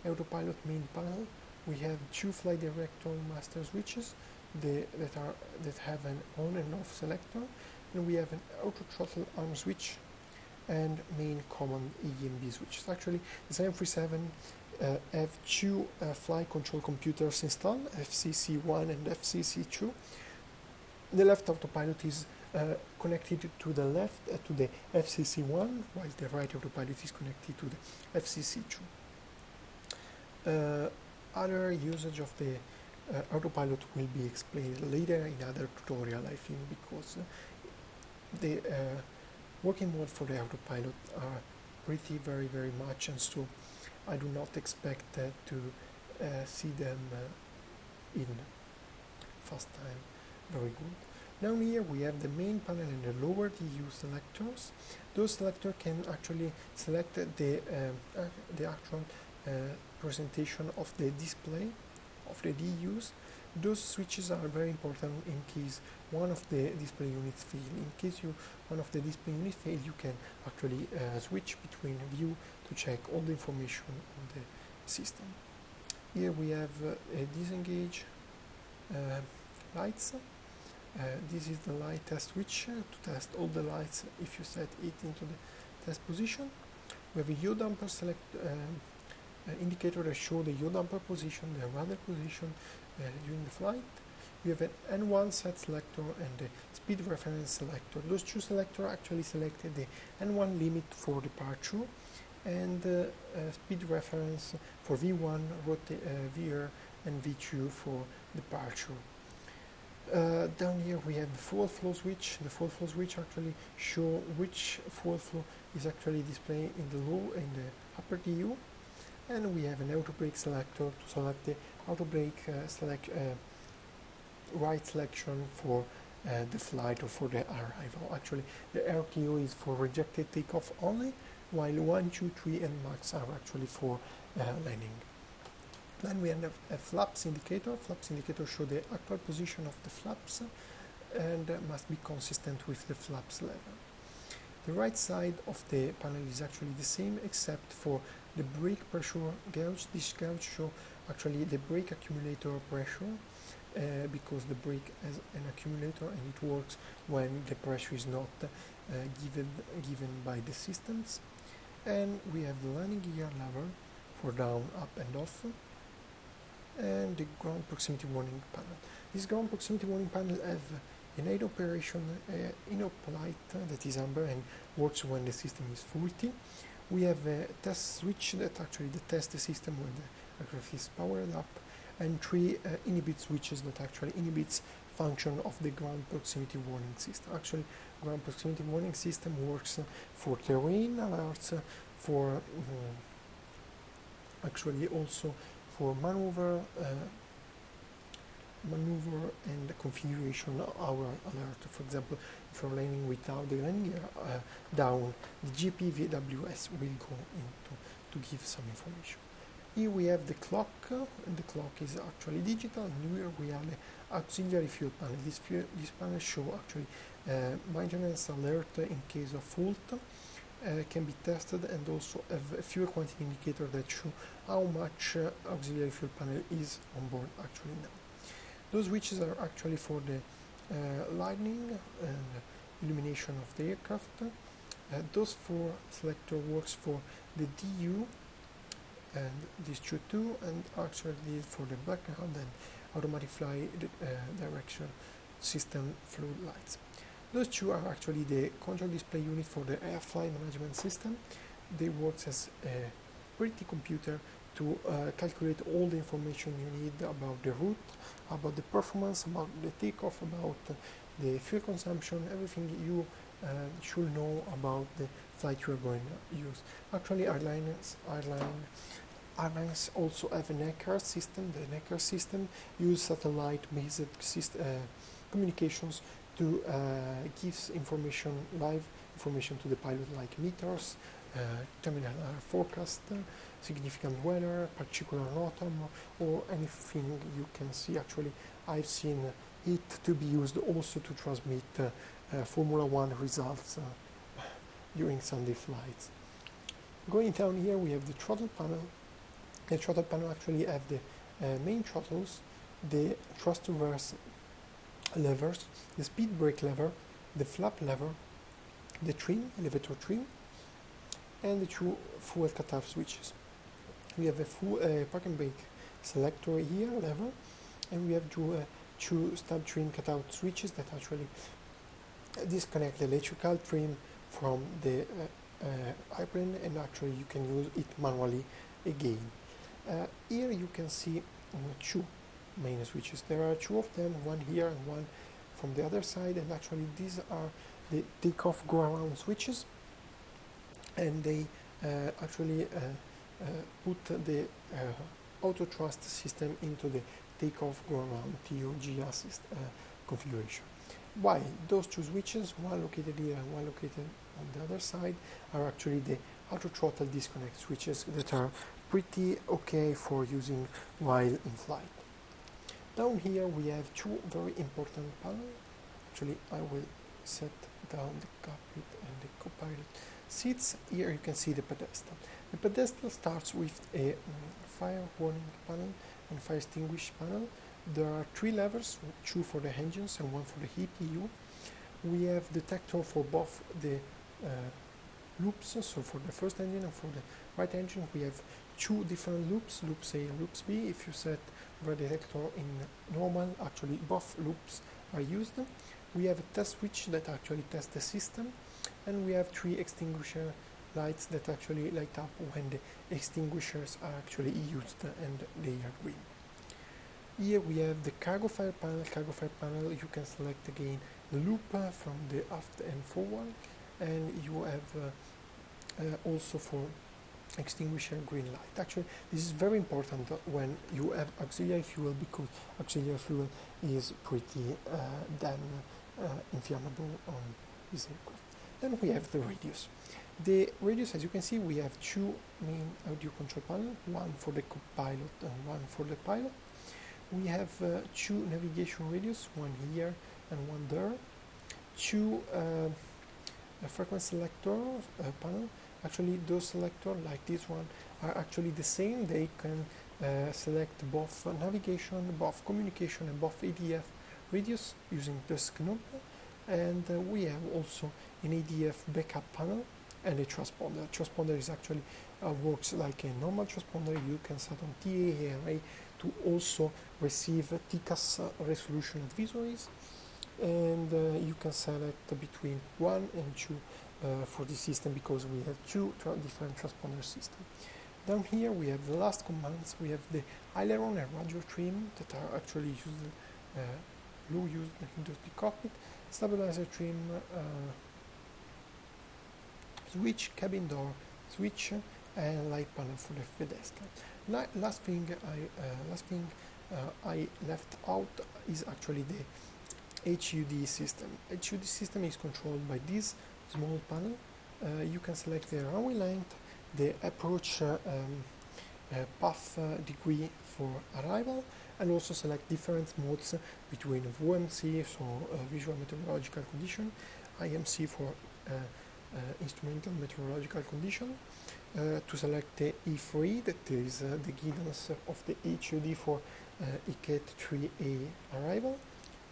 autopilot main panel. We have two flight director master switches that have an on and off selector, and we have an auto throttle arm switch and main command EMB switches. Actually, the 737 have two flight control computers installed, FCC1 and FCC2. The left autopilot is connected to the left to the FCC1, while the right autopilot is connected to the FCC2. Other usage of the autopilot will be explained later in other tutorial, I think, because the working mode for the autopilot are pretty very much, and so I do not expect to see them in fast time very good. Down here we have the main panel and the lower DU selectors. Those selectors can actually select the actual presentation of the display of the DUs. Those switches are very important in case one of the display units fail. In case one of the display units fail, you can actually switch between view to check all the information on the system. Here we have a disengage lights. This is the light test switch to test all the lights if you set it into the test position. We have a yaw damper select indicator that shows the yaw damper position, the rudder position during the flight. We have an N1 set selector and the speed reference selector. Those two selectors actually selected the N1 limit for departure and speed reference for V1, VR, and V2 for departure. Down here we have the fuel flow switch. The fuel flow switch actually show which fuel flow is actually displayed in the upper DU, and we have an auto brake selector to select the auto brake right selection for the flight or for the arrival. Actually, the RTO is for rejected takeoff only, while 1, 2, 3, and max are actually for landing. Then we have a flaps indicator. Flaps indicator show the actual position of the flaps and must be consistent with the flaps level. The right side of the panel is actually the same except for the brake pressure gauge. This gauge shows actually the brake accumulator pressure because the brake has an accumulator and it works when the pressure is not given by the systems. And we have the landing gear lever for down, up and off, and the ground proximity warning panel. This ground proximity warning panel have an aid operation INOP light that is amber and works when the system is faulty. We have a test switch that actually tests the system when the aircraft is powered up, and 3 inhibit switches that actually inhibits function of the ground proximity warning system. Actually, ground proximity warning system works for terrain alerts, for actually also for maneuver and configuration of our alert. For example, if you're landing without the landing gear down, the GPVWS will go into to give some information. Here we have the clock, and the clock is actually digital, and here we have the auxiliary fuel panel. This panel show actually maintenance alert in case of fault, can be tested, and also have a fuel quantity indicator that show how much auxiliary fuel panel is on board actually now. Those switches are actually for the lighting and illumination of the aircraft. Those 4 selector works for the DU and these two, and actually for the background and automatic fly direction system fluid lights. Those two are actually the control display unit for the airfly management system. They work as a pretty computer to calculate all the information you need about the route, about the performance, about the takeoff, about the fuel consumption, everything you should know about the flight you are going to use. Actually, airlines also have a NECAR system. The NECAR system uses satellite-based communications to give information, live information to the pilot, like meters, terminal forecast, significant weather, particular NOTAM, or anything you can see. Actually, I've seen it to be used also to transmit Formula One results during Sunday flights. Going down here, we have the throttle panel. The throttle panel actually have the main throttles, the thrust reverse levers, the speed brake lever, the flap lever, the trim, elevator trim, and the two fuel cutoff switches. We have a full park and brake selector here, lever, and we have two stub trim cutout switches that actually disconnect the electrical trim from the airplane, and actually you can use it manually again. Here you can see two main switches. There are two of them, one here and one from the other side, and actually these are the takeoff go around switches, and they actually put the auto thrust system into the takeoff go around TOG assist configuration. Why those two switches, one located here and one located on the other side, are actually the auto throttle disconnect switches that are pretty okay for using while in flight. Down here we have two very important panels. Actually, I will set down the cockpit and the co-pilot seats. Here you can see the pedestal. The pedestal starts with a fire warning panel and fire extinguish panel. There are three levers, two for the engines and one for the EPU. We have detector for both the loops, so for the first engine and for the right engine we have two different loops, loops A and loops B. If you set the detector in normal, actually both loops are used. We have a test switch that actually tests the system, and we have three extinguisher lights that actually light up when the extinguishers are actually used and they are green. Here we have the cargo fire panel. Cargo fire panel, you can select again the loop from the aft and forward, and you have also for extinguisher green light. Actually, this is very important when you have auxiliary fuel, because auxiliary fuel is pretty inflammable on this aircraft. Then we have the radius. The radius, as you can see, we have two main audio control panels, one for the co-pilot and one for the pilot. We have two navigation radius, one here and one there. Two frequency selector panel. Actually, those selectors, like this one, are actually the same. They can select both navigation, both communication, and both ADF radius using this knob. And we have also an ADF backup panel and a transponder. Transponder is actually works like a normal transponder. You can set on TAA to also receive TCAS resolution advisories, and you can select between 1 and 2 for the system, because we have two different transponder systems. Down here we have the last commands. We have the aileron and radio trim that are actually used, low used in the cockpit, stabilizer trim, switch, cabin door switch, and light panel for the pedestal. Last thing I left out is actually the HUD system. HUD system is controlled by this small panel. You can select the runway length, the approach path degree for arrival, and also select different modes between VMC, so visual meteorological condition, IMC for instrumental meteorological condition, to select the E3, that is the guidance of the HUD for ECAT 3A arrival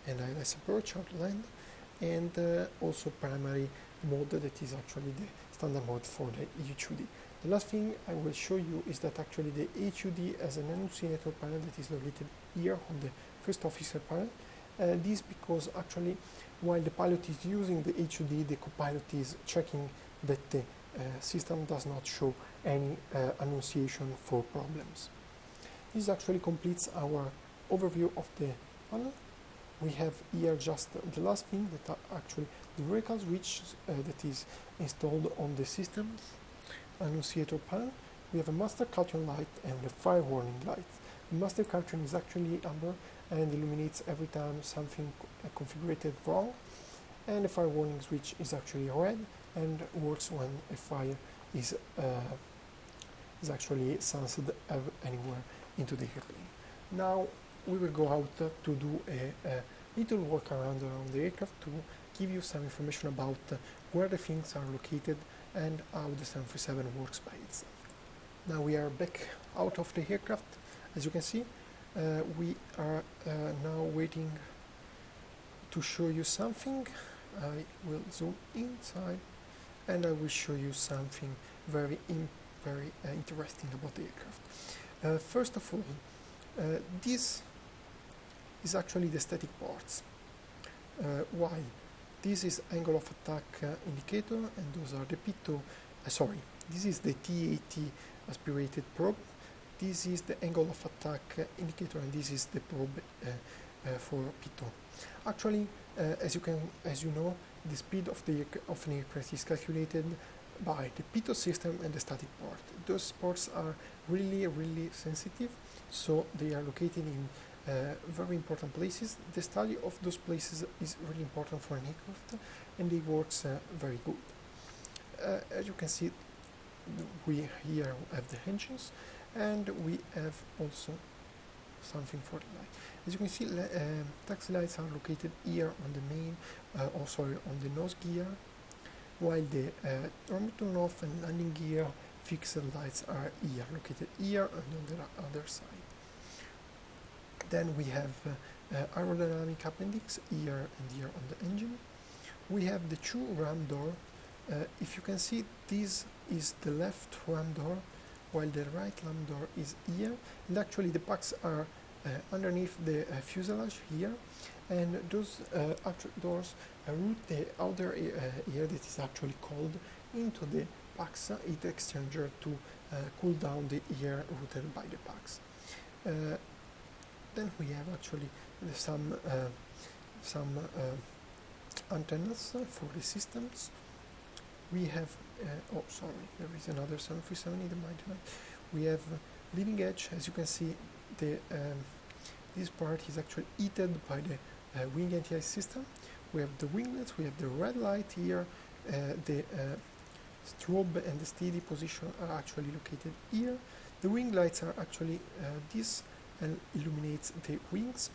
and ILS approach out land, and also primary mode, that is actually the standard mode for the HUD. The last thing I will show you is that actually the HUD has an annunciator panel that is located here on the first officer panel. This because actually while the pilot is using the HUD, the co-pilot is checking that the system does not show any annunciation for problems. This actually completes our overview of the panel. We have here just the last thing that are actually the vehicle switch that is installed on the system's annunciator panel. We have a master curtain light and a fire warning light. The master curtain is actually amber and illuminates every time something configured wrong, and the fire warning switch is actually red and works when a fire is actually sensed anywhere into the airplane. Now we will go out to do a little walk around the aircraft to give you some information about where the things are located and how the 737 works by itself. Now we are back out of the aircraft. As you can see, we are now waiting to show you something. I will zoom inside and I will show you something very interesting about the aircraft. First of all, this is actually the static parts. Why? This is angle of attack indicator, and those are the pitot. This is the TAT aspirated probe. This is the angle of attack indicator, and this is the probe for pitot. Actually, as you know, the speed of an aircraft is calculated by the pitot system and the static part. Those parts are really sensitive, so they are located in very important places. The study of those places is really important for an aircraft, and it works very good. As you can see, we here have the engines, and we have also something for the light. As you can see, taxi lights are located here on the main, on the nose gear, while the turn off and landing gear fixed lights are here, located here and on the other side. Then we have aerodynamic appendix here and here on the engine. We have the two ram door. If you can see, this is the left ram door, while the right ram door is here. And actually the packs are underneath the fuselage here. And those doors route the outer air that is actually cold into the packs heat exchanger to cool down the air routed by the packs. Then we have actually some antennas for the systems. We have, there is another 737 in the maintenance. We have leading edge. As you can see, this part is actually heated by the wing anti-ice system. We have the winglets, we have the red light here, the strobe and the steady position are actually located here. The wing lights are actually this, and illuminates the wings.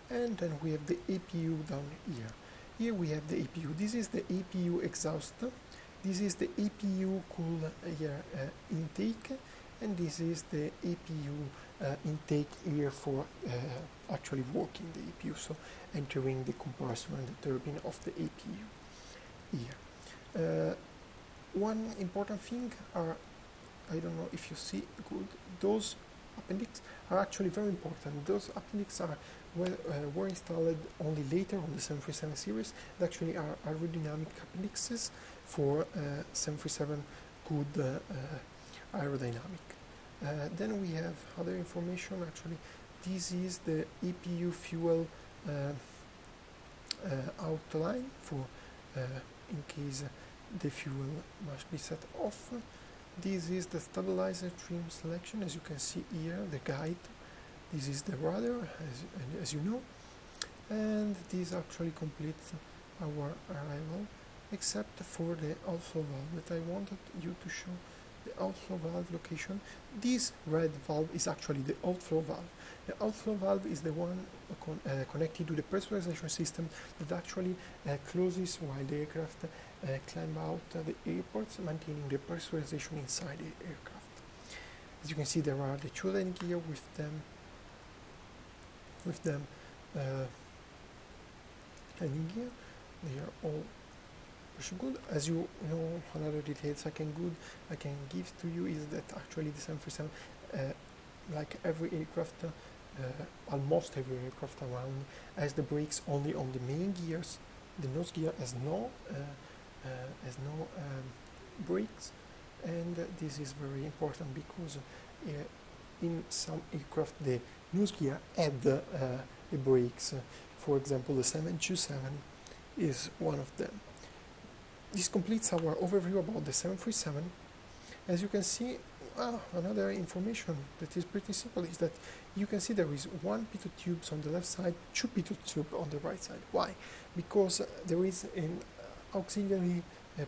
And then we have the APU down here. Here we have the APU. This is the APU exhaust. This is the APU cool air intake, and this is the APU intake here for actually working the APU, so entering the compressor and the turbine of the APU here. One important thing are, I don't know if you see good, those appendix are actually very important. Those appendix were installed only later on the 737 series. They actually are aerodynamic appendixes for 737 good aerodynamic. Then we have other information. Actually, this is the APU fuel outline for in case the fuel must be set off. This is the stabilizer trim selection. As you can see here, the guide. This is the rudder, as you know, and this actually completes our arrival, except for the outflow valve that I wanted you to show. The outflow valve location. This red valve is actually the outflow valve. The outflow valve is the one connected to the pressurization system that actually closes while the aircraft climb out the airports, maintaining the pressurization inside the aircraft. As you can see, there are the two landing gear with them landing gear. They are all good. As you know, another details I can give to you is that actually the 737, like every aircraft, almost every aircraft around, has the brakes only on the main gears. The nose gear has no brakes, and this is very important because in some aircraft the nose gear add the brakes. For example, the 727 is one of them. This completes our overview about the 737. As you can see, another information that is pretty simple is that you can see there is one pitot tubes on the left side, two pitot tube on the right side. Why? Because there is an auxiliary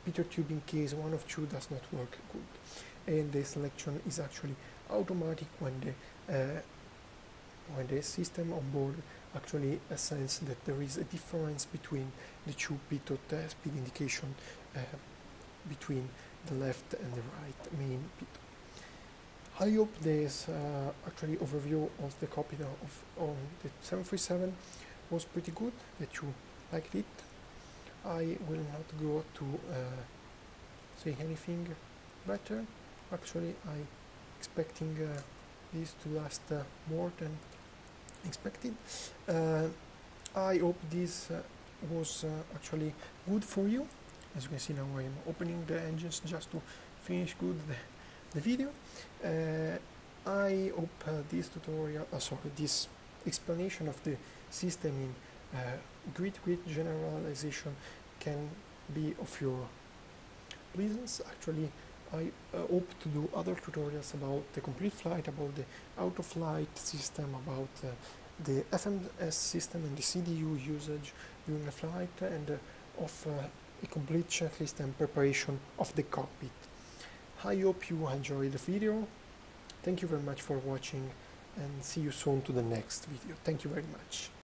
pitot tube in case one of two does not work good, and the selection is actually automatic when the system on board actually sense that there is a difference between the two pitot speed indication between the left and the right main pitot. I hope this actually overview of the cockpit on the 737 was pretty good, that you liked it. I will not go to say anything better. Actually, I expecting this to last more than expected. I hope this was actually good for you. As you can see now, I am opening the engines just to finish good the video. I hope this tutorial, this explanation of the system in great generalization can be of your pleasance. Actually, I hope to do other tutorials about the complete flight, about the auto-flight system, about the FMS system and the CDU usage during a flight, and of a complete checklist and preparation of the cockpit. I hope you enjoyed the video. Thank you very much for watching, and see you soon to the next video. Thank you very much.